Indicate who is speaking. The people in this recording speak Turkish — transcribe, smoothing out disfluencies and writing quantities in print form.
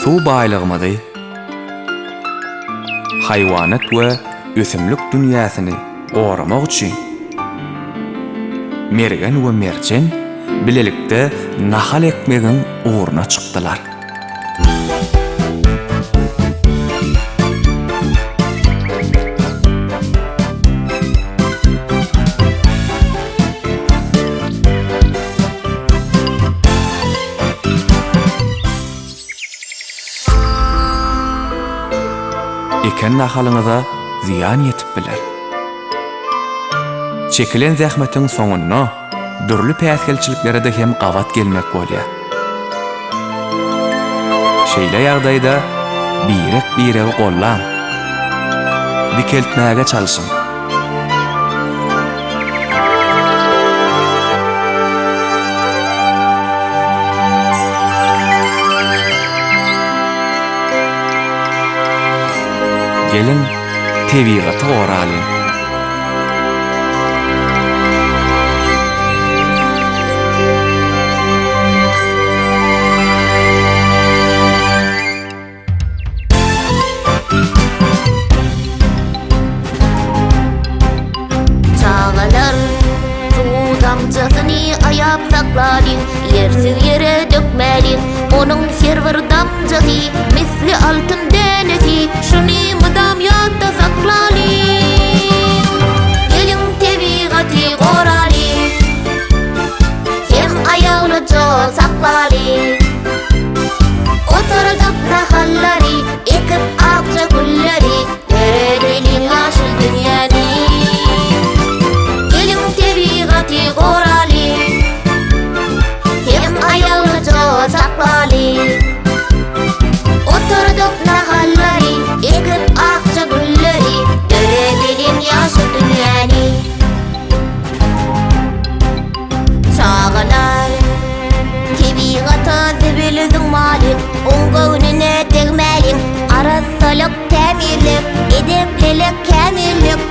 Speaker 1: Suw baýlygymyzy, haýwanat we ösümlik dünýäsini goramak üçin mergen we merçen bilelikde nahal ekmegiň uğruna çykdylar. Eken nahalyňyza ziyan ýetip biler. Çekilen zähmetiň soňuna dürli päsgelçiliklere de hem gawat gelmek bolýar. Şeýle ýagdaýda birek gollan, dikeltmäge çalyşyň. Gelin tebigaty goralyň.
Speaker 2: Çağalar suw damjasyny aýap sakladyň, ýersiz ýere dökmäliň. Onuň her bir damjasy misli altyn denesi, şuny mudam ýatda saklalyň. Gelin tebigaty goralyň, hem aýaglyja saklalyň. Oturdup nahallary, ekip akça gulleri, derelin ýaşyl dünýäni. Gelin tebigaty goralyň, hem aýaglyja saklalyň. Oturduk nahallary, ekip akça gulleri, derelin ýaşyl dünýäni. Çağalar tebigaty zibilizin maly, oňgöwnüne tegmäliň. Arasalyk, tämirlik, edeplilik, kämillik,